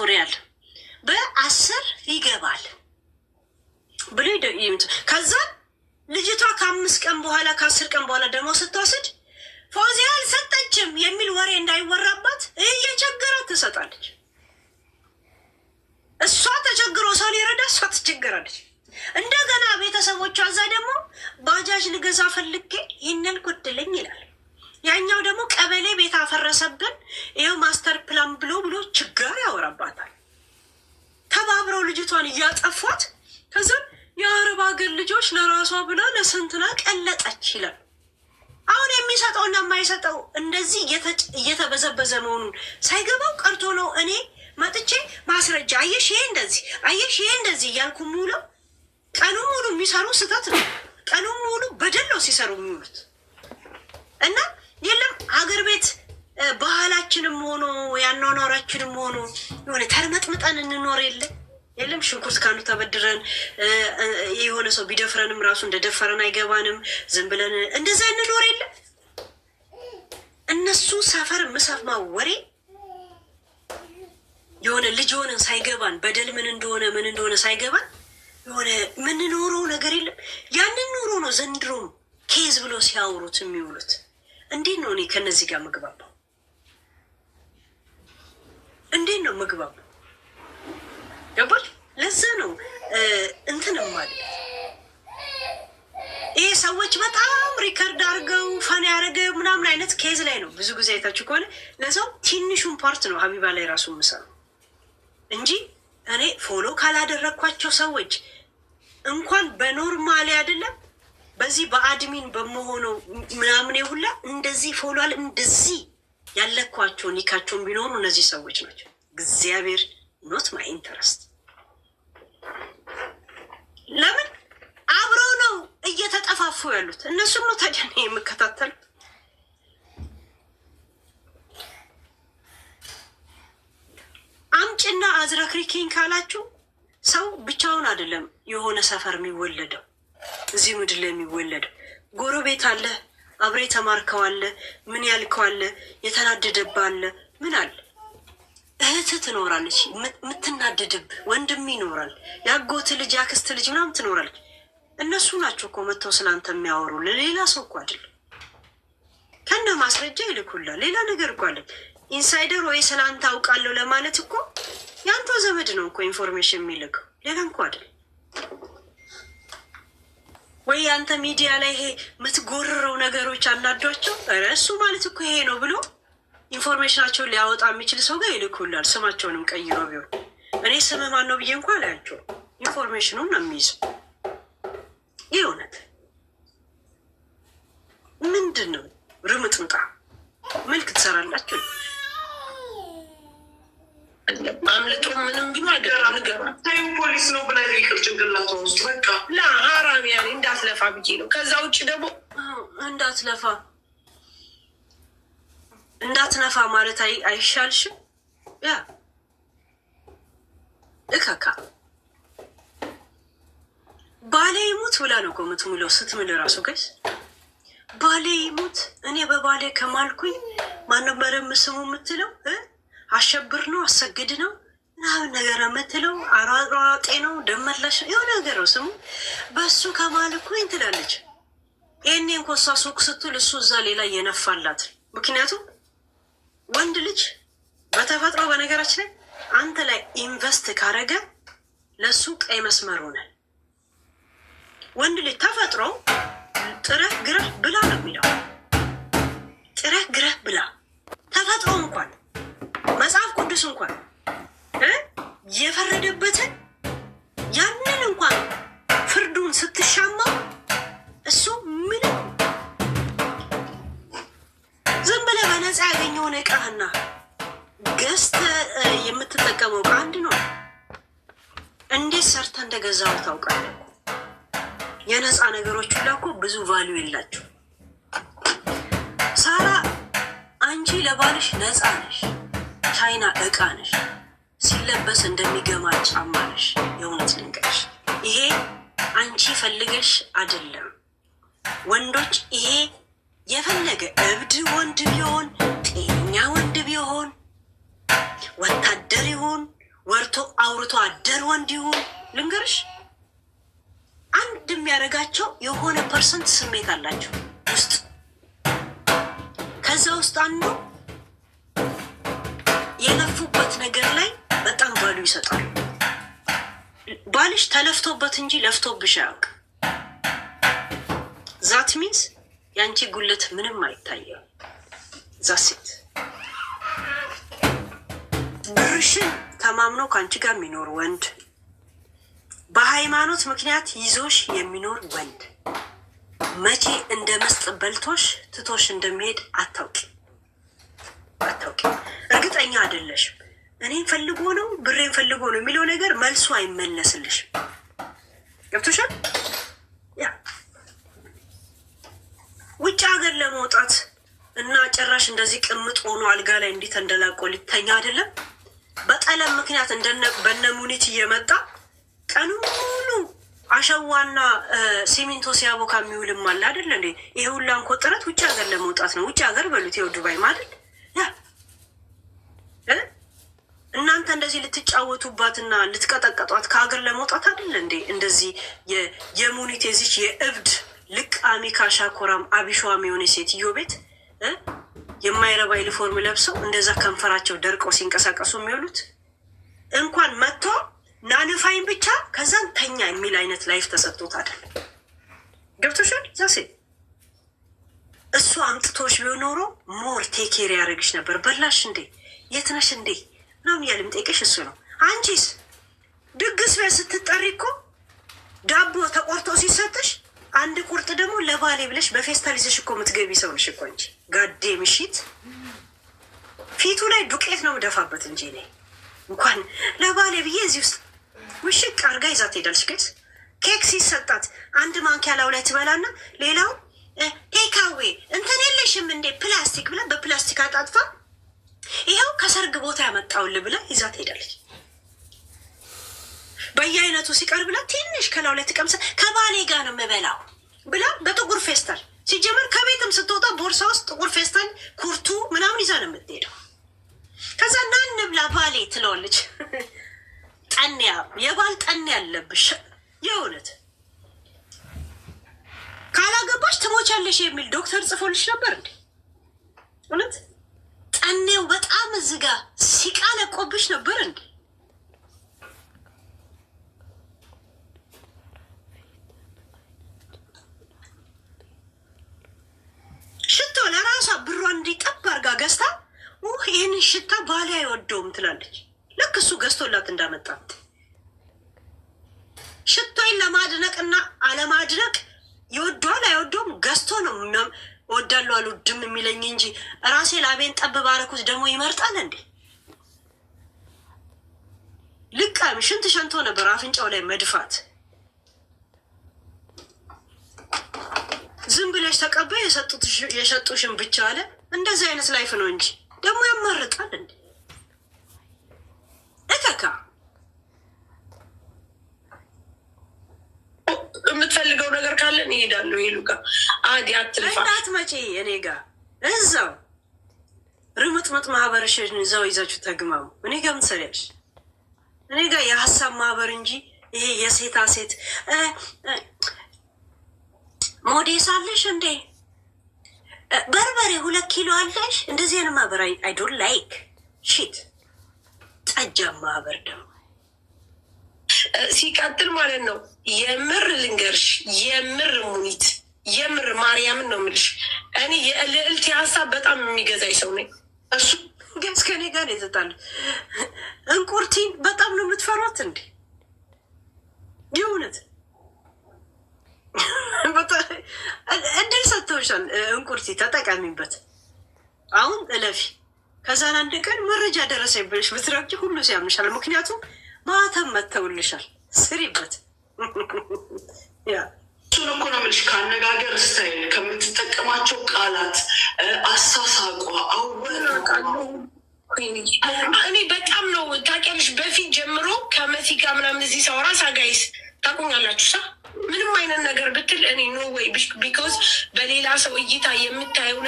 ሪያል በ10 ይገባል ብሎ ከዛ ልጅቷ ከ5 ቀን በኋላ ከ10 ቀን በኋላ ደግሞ ስትወስድ ፎዚያ አልሰጠችም የሚል ወሬ እንዳይወራባት እየቸገራት ትሰጣለች። እሷ ተቸግሮ ሰው ሊረዳ እሷ ትቸገራለች። እንደገና ቤተሰቦቿ እዛ ደግሞ ባጃጅ ልገዛ ፈልጌ ይህንን ጎደለኝ ይላል። ያኛው ደግሞ ቀበሌ ቤት አፈረሰብን ይኸው ማስተር ፕላን ብሎ ችግር ያወራባታል። ተባብረው ልጅቷን እያጠፏት ከዛ የአረብ ሀገር ልጆች ለራሷ ብላ ለስንትና ቀለጠች ይላል። አሁን የሚሰጠውና የማይሰጠው እንደዚህ እየተበዘበዘ መሆኑን ሳይገባው ቀርቶ ነው። እኔ መጥቼ ማስረጃ አየሽ ይሄ እንደዚህ እያልኩ ሙለው ቀኑን ሙሉ የሚሰሩ ስህተት ነው። ቀኑን ሙሉ በደል ነው ሲሰሩ የሚውሉት እና የለም ሀገር ቤት ባህላችንም ሆኖ ያኗኗራችንም ሆኖ የሆነ ተርመጥምጠን እንኖር የለም ሽንኩርት ካሉ ተበድረን የሆነ ሰው ቢደፍረንም ራሱ እንደደፈረን አይገባንም። ዝም ብለን እንደዛ እንኖር የለም። እነሱ ሰፈር ምሰማ ወሬ የሆነ ልጅ ሆነን ሳይገባን በደል ምን እንደሆነ ሳይገባን የሆነ ምንኖረው ነገር የለም። ያንን ኑሮ ነው ዘንድሮም ኬዝ ብሎ ሲያወሩት የሚውሉት። እንዴት ነው እኔ ከነዚህ ጋር ምግባባው? እንዴት ነው ምግባባው? ገባች? ለዛ ነው እንትንም ማለት ይሄ ሰዎች በጣም ሪከርድ አድርገው ፈን ያደረገ ምናምን አይነት ኬዝ ላይ ነው ብዙ ጊዜ አይታችሁ ከሆነ ለሰው ትንሹን ፓርት ነው ሀቢባ ላይ ራሱ የምሰራው እንጂ እኔ ፎሎ ካላደረግኳቸው ሰዎች እንኳን በኖርማሊ አይደለም በዚህ በአድሚን በመሆነው ምናምን ሁላ እንደዚህ ፎሎዋል እንደዚህ ያለኳቸው ኒካቸውን ቢኖሩ እነዚህ ሰዎች ናቸው። እግዚአብሔር ኖት ማይ ኢንተረስት። ለምን አብረው ነው እየተጠፋፉ ያሉት? እነሱም ነው ታዲያ ነው የምከታተሉት። አምጭና አዝረክሪኪን ካላችሁ ሰው ብቻውን አይደለም የሆነ ሰፈር የሚወለደው እዚህ ምድር ላይ የሚወለደው። ጎረቤት አለ፣ አብሬ ተማርከዋለ፣ ምን ያልከዋለ፣ የተናደደባለ ምን አለ፣ እህት ትኖራለች የምትናደድብ፣ ወንድም ይኖራል፣ ያጎት ልጅ ያክስት ልጅ ምናምን ትኖራለች። እነሱ ናቸው እኮ መጥተው ስላንተ የሚያወሩ፣ ለሌላ ሰው እኮ አይደለም። ከነ ማስረጃ ይልኩላል። ሌላ ነገር እኮ አለ። ኢንሳይደር ወይ ስላንተ አውቃለሁ ለማለት እኮ ያንተ ዘመድ ነው እኮ ኢንፎርሜሽን የሚልከው፣ ሌላ እንኳ አይደለም። ወይ አንተ ሚዲያ ላይ ይሄ የምትጎርረው ነገሮች አናዷቸው፣ ኧረ እሱ ማለት እኮ ይሄ ነው ብሎ ኢንፎርሜሽናቸውን ሊያወጣ የሚችል ሰው ጋር ይልኩላል። ስማቸውንም ቀይሮ ቢሆን እኔ ስምህ ማን ነው ብዬ እንኳ አላያቸው። ኢንፎርሜሽኑን ነው የሚይዘው። ይህ እውነት ምንድን ነው? ርምጥምጣ መልክ ትሰራላችሁ። አምልጦ ምንም ቢሆን ፖሊስ ነው ብላ ይቅር ጭንቅላት ውስጥ በቃ ለሀራም ያኔ እንዳትለፋ ብዬ ነው። ከዛ ውጭ ደግሞ እንዳትነፋ ማለት አይሻልሽም? ያ እካካ ባሌ ይሙት ብላ ነው እኮ የምትምለው። ስትምል ራሱ ገስ ባሌ ይሙት እኔ በባሌ ከማልኩኝ ማነው ስሙ የምትለው? አሸብር ነው አሰግድ ነው ምናምን ነገር የምትለው አሯሯጤ ነው ደመላሽ የሆነ ነገር ነው ስሙ። በሱ ከማልኩኝ ትላለች። ይህኔ እንኳ እሷ ሱቅ ስትል እሱ እዛ ሌላ እየነፋላት። ምክንያቱም ወንድ ልጅ በተፈጥሮ በነገራችን ላይ አንተ ላይ ኢንቨስት ካረገ ለሱ ቀይ መስመር ሆነ። ወንድ ልጅ ተፈጥሮ ጥረህ ግረህ ብላ ነው የሚለው። ጥረህ ግረህ ብላ ተፈጥሮ እንኳን መጽሐፍ ቅዱስ እንኳን የፈረደበትን ያንን እንኳን ፍርዱን ስትሻማ እሱ ምንም ዝም ብለህ በነፃ ያገኘውን እቃህና ገዝተህ የምትጠቀመው እቃ አንድ ነው። እንዴት ሰርተህ እንደገዛው ታውቃለህ። የነፃ ነገሮች ሁላ እኮ ብዙ ቫልዩ የላቸው። ሳራ አንቺ ለባልሽ ነፃ ነሽ። ቻይና እቃ ነሽ። ሲለበስ እንደሚገማ ጫማ ነሽ። የእውነት ልንገርሽ፣ ይሄ አንቺ ፈልገሽ አይደለም። ወንዶች ይሄ የፈለገ እብድ ወንድ ቢሆን፣ ጤነኛ ወንድ ቢሆን፣ ወታደር ይሁን ወርቶ አውርቶ አደር ወንድ ይሁን ልንገርሽ፣ አንድ የሚያደርጋቸው የሆነ ፐርሰንት ስሜት አላቸው ውስጥ። ከዛ ውስጥ አንዱ የለፉበት ነገር ላይ በጣም ባሉ ይሰጣሉ። ባልሽ ተለፍቶበት እንጂ ለፍቶብሽ አያውቅም። ዛት ሚንስ ያንቺ ጉልት ምንም አይታየም። ዛሴት ብርሽን ተማምኖ ከአንቺ ጋር የሚኖር ወንድ፣ በሃይማኖት ምክንያት ይዞሽ የሚኖር ወንድ መቼ እንደ መስጥ በልቶሽ ትቶሽ እንደሚሄድ አታውቂ። እርግጠኛ አይደለሽም። እኔን ፈልጎ ነው ብሬን ፈልጎ ነው የሚለው ነገር መልሱ አይመለስልሽም። ገብቶሻል? ያ ውጭ ሀገር ለመውጣት እና ጭራሽ እንደዚህ ቅምጥ ሆኖ አልጋ ላይ እንዲህ ተንደላቆ ሊተኛ አይደለም። በጠለም ምክንያት በነ ሙኒት እየመጣ ቀኑ ሙሉ አሸዋና ሲሚንቶ ሲያቦካ የሚውልም አለ አይደለ እንዴ? ይሄ ሁላ እንኮ ጥረት ውጭ ሀገር ለመውጣት ነው። ውጭ ሀገር በሉት ይኸው ዱባይ ማለት እናንተ እንደዚህ ልትጫወቱባትና ልትቀጠቀጧት ከሀገር ለመውጣት አይደለ እንዴ? እንደዚህ የሙኒት የዚች የእብድ ልቃሚ ካሻኮራም አቢሿም የሆነ ሴትዮ ቤት የማይረባ ዩኒፎርም ለብሰው እንደዛ ከንፈራቸው ደርቀው ሲንቀሳቀሱ የሚውሉት እንኳን መጥቶ ናንፋይን ብቻ ከዛን ተኛ የሚል አይነት ላይፍ ተሰጥቶት አይደለም። ገብቶሻል? ዛሴ እሱ አምጥቶሽ ቢሆን ኖሮ ሞር ቴኬር ያደረግሽ ነበር። በላሽ እንዴ የትነሽ እንዴ ምናምን እያለ የሚጠይቅሽ እሱ ነው። አንቺስ ድግስ ቤት ስትጠሪ እኮ ዳቦ ተቆርጦ ሲሰጥሽ አንድ ቁርጥ ደግሞ ለባሌ ብለሽ በፌስታል ይዘሽ እኮ የምትገቢ ሰው ነሽ እኮ እንጂ ጋዴ ምሽት ፊቱ ላይ ዱቄት ነው የምደፋበት እንጂ እኔ እንኳን ለባሌ ብዬ እዚህ ውስጥ ውሽቅ አርጋ ይዛ ትሄዳለች። ግን ኬክ ሲሰጣት አንድ ማንኪያ ላው ላይ ትበላና ሌላው ቴካዌ እንትን የለሽም እንዴ ፕላስቲክ ብላ በፕላስቲክ አጣጥፋ ይኸው ከሰርግ ቦታ ያመጣውልህ ብላ ይዛ ትሄዳለች። በየአይነቱ ሲቀርብ ብላ ትንሽ ከላው ላይ ትቀምሰ ከባሌ ጋር ነው የምበላው ብላ በጥቁር ፌስታል ሲጀመር ከቤትም ስትወጣ ቦርሳ ውስጥ ጥቁር ፌስታል ኩርቱ ምናምን ይዛ ነው የምትሄደው። ከዛ ና እንብላ ባሌ ትለዋለች። ጠንያ የባል ጠን ያለብሽ የእውነት ካላገባሽ ትሞቻለሽ የሚል ዶክተር ጽፎልሽ ነበር እንዴ? እውነት ጠኔው በጣም እዝጋ ሲቃለቆብሽ ነበር እንዴ? ሽቶ ለራሷ ብሯን እንዲጠብ አርጋ ገዝታ ይህንን ሽታ ባሌ አይወደውም ትላለች። ልክ እሱ ገዝቶላት እንዳመጣት ሽቶይን ለማድነቅና አለማድነቅ ይወደዋል አይወደውም ገዝቶ ነው ወዳሉ አልወድም የሚለኝ እንጂ ራሴ ላቤን ጠብ ባረኩት ደግሞ ይመርጣል እንዴ? ልቃም ሽንት ሸንቶ ነበር አፍንጫው ላይ መድፋት። ዝም ብለሽ ተቀበይ የሰጡሽን ብቻ አለ። እንደዚህ አይነት ላይፍ ነው እንጂ ደግሞ ያማርጣል እንዴ? እከካ የምትፈልገው ነገር ካለ እሄዳለሁ። ይሉ ጋር አዲ አትልፋ እንዳትመጪ እኔ ጋር እዛው ርምጥምጥ ማህበርሽን እዛው ይዛችሁ ተግማሙ። እኔ ጋር ምን ትሰሪያለሽ? እኔ ጋር የሀሳብ ማህበር እንጂ ይሄ የሴታ ሴት ሞዴስ አለሽ እንዴ? በርበሬ 2 ኪሎ አለሽ? እንደዚህ አይነት ማህበር አይ ዶንት ላይክ ሺት። ጠጃ ማህበር ደግሞ ሲቀጥል ማለት ነው። የምር ልንገርሽ፣ የምር ሙኒት፣ የምር ማርያምን ነው የምልሽ። እኔ የልዕልት ሀሳብ በጣም የሚገዛኝ ሰው ነኝ። እሱ ግን ከኔ ጋር የተጣሉ እንቁርቲን በጣም ነው የምትፈሯት እንዴ? የእውነት እድል ሰጥተውሻል። እንቁርቲ ተጠቃሚበት። አሁን እለፊ። ከዛን አንድ ቀን መረጃ ደረሰኝ ብለሽ ብትረግጪ ሁሉ ሲያምንሻል። ምክንያቱም ማተም መተውልሻል። ስሪበት። እሱን እኮ ነው የምልሽ። ከአነጋገር ስታይል፣ ከምትጠቀማቸው ቃላት፣ አሳሳቋ፣ እኔ በጣም ነው ታውቂያለሽ። በፊት ጀምሮ ከመሲ ጋር ምናምን እዚህ ሳወራ ሳጋይስ ታቁኛላችሁ ሳ ምንም አይነት ነገር ብትል እኔ ኖ ወይ ቢኮዝ በሌላ ሰው እይታ የምታየው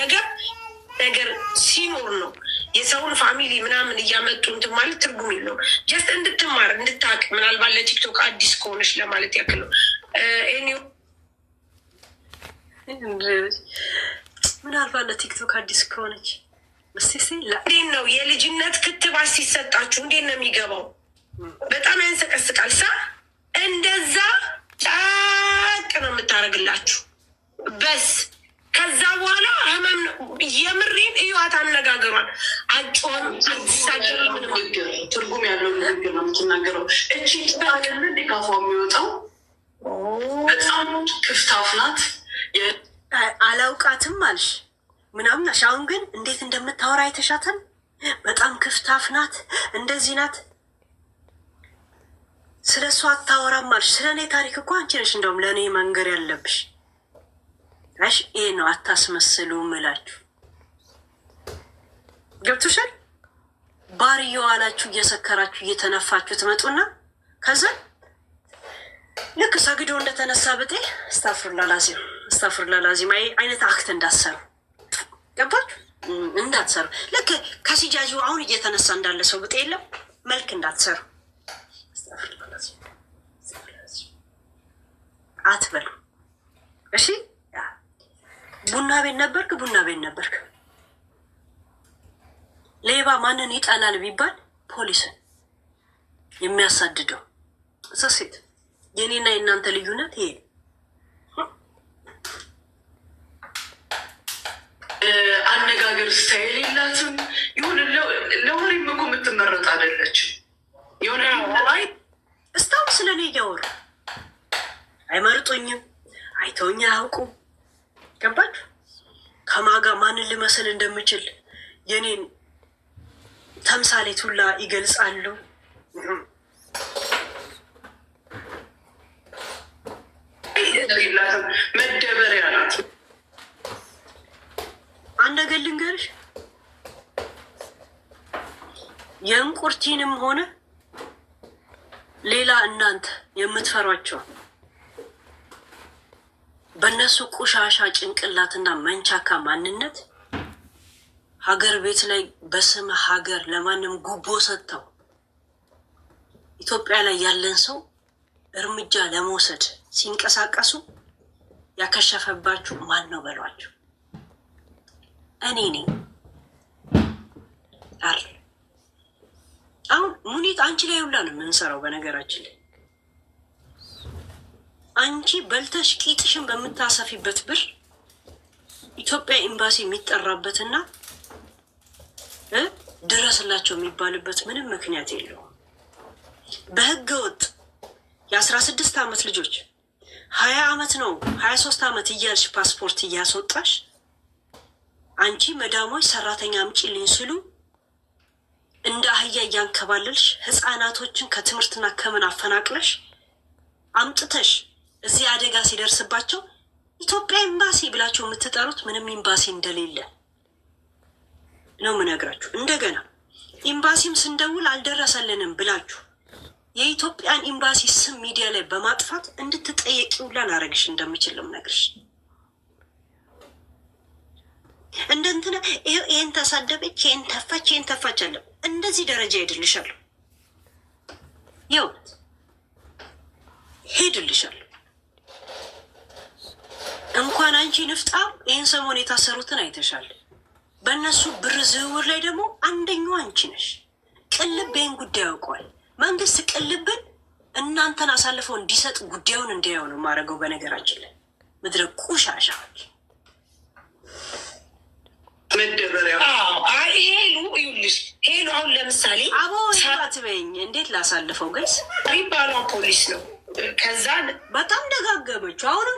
ነገር ሲኖር ነው የሰውን ፋሚሊ ምናምን እያመጡ እንትን ማለት ትርጉም የለው። ጀስት እንድትማር እንድታቅ፣ ምናልባት ለቲክቶክ አዲስ ከሆነች ለማለት ያክል ነው። ምናልባት ለቲክቶክ አዲስ ከሆነች እንዴት ነው የልጅነት ክትባት ሲሰጣችሁ እንዴት ነው የሚገባው? በጣም ያንሰቀስቃል። እንደዛ ጫቅ ነው የምታደርግላችሁ በስ ከዛ በኋላ ህመም የምሬን እዩዋት አነጋገሯል። አጮም ሳገር ትርጉም ያለው ንግግር ነው የምትናገረው። እቺ ትባገር ዲካፏ የሚወጣው በጣም ክፍታፍ ናት። አላውቃትም አልሽ ምናምን አልሽ። አሁን ግን እንዴት እንደምታወራ አይተሻታል። በጣም ክፍታፍ ናት፣ እንደዚህ ናት። ስለ እሷ አታወራም አልሽ። ስለ እኔ ታሪክ እኮ አንቺ ነሽ እንደውም ለእኔ መንገር ያለብሽ። እሺ ይሄ ነው አታስመስሉ እምላችሁ። ገብቶሻል? ባር እየዋላችሁ እየሰከራችሁ እየተነፋችሁ ትመጡና ከዛ ልክ ሰግዶ እንደተነሳ ብጤ አስታፍሩላ ላዚም አይነት አክት እንዳትሰሩ። ገባችሁ? እንዳትሰሩ። ልክ ከሲጃጁ አሁን እየተነሳ እንዳለ ሰው ብጤ የለም መልክ እንዳትሰሩ አትበሉ። እሺ ቡና ቤት ነበርክ። ሌባ ማንን ይጠላል ቢባል ፖሊስን የሚያሳድደው እዛ ሴት። የኔና የእናንተ ልዩነት ይሄ አነጋገር ስታይል የላትም። ይሁን ለወሬም እኮ የምትመረጥ አይደለችም። የሆነ እስታሁን ስለ እኔ እያወሩ አይመርጡኝም፣ አይተውኝ አያውቁም። ገባችሁ? ከማጋ ማንን ልመስል እንደምችል የኔን ተምሳሌት ሁላ ይገልጻሉ። መደበሪያ ናት። አንድ ነገር ልንገርሽ፣ የእንቁርቲንም ሆነ ሌላ እናንተ የምትፈሯቸው በእነሱ ቆሻሻ ጭንቅላትና መንቻካ ማንነት ሀገር ቤት ላይ በስም ሀገር ለማንም ጉቦ ሰጥተው ኢትዮጵያ ላይ ያለን ሰው እርምጃ ለመውሰድ ሲንቀሳቀሱ ያከሸፈባችሁ ማን ነው በሏቸው። እኔ ነኝ አይደል? አሁን ሙኒት አንቺ ላይ ሁላ ነው የምንሰራው። በነገራችን ላይ አንቺ በልተሽ ቂጥሽን በምታሰፊበት ብር ኢትዮጵያ ኤምባሲ የሚጠራበትና ድረስላቸው የሚባልበት ምንም ምክንያት የለውም። በህገ ወጥ የ16 ዓመት ልጆች 20 ዓመት ነው 23 ዓመት እያልሽ ፓስፖርት እያስወጣሽ አንቺ መዳሞች ሰራተኛ አምጪልኝ ሲሉ እንደ አህያ እያንከባለልሽ ህፃናቶችን ከትምህርትና ከምን አፈናቅለሽ አምጥተሽ እዚህ አደጋ ሲደርስባቸው ኢትዮጵያ ኤምባሲ ብላችሁ የምትጠሩት ምንም ኤምባሲ እንደሌለ ነው ምነግራችሁ። እንደገና ኤምባሲም ስንደውል አልደረሰልንም ብላችሁ የኢትዮጵያን ኤምባሲ ስም ሚዲያ ላይ በማጥፋት እንድትጠየቂ ሁላ ላረግሽ እንደምችል ነው ምነግርሽ። እንደንትና ይሄን ተሳደበች፣ ይሄን ተፋች አለ። እንደዚህ ደረጃ ሄድልሻለሁ፣ የውት ሄድልሻለሁ። እንኳን አንቺ ንፍጣ ይህን ሰሞን የታሰሩትን አይተሻል። በእነሱ ብር ዝውውር ላይ ደግሞ አንደኛው አንቺ ነሽ። ቅልብ ይህን ጉዳይ ያውቀዋል። መንግስት ቅልብን እናንተን አሳልፈው እንዲሰጥ ጉዳዩን እንዲያው ነው ማድረገው። በነገራችን ላይ ምድረ ቆሻሻዎች መደበሪያ ሄሉ አሁን ለምሳሌ አቦ ትበይኝ እንዴት ላሳልፈው? ገይስ ባሏ ፖሊስ ነው። ከዛ በጣም ደጋገመችው። አሁንም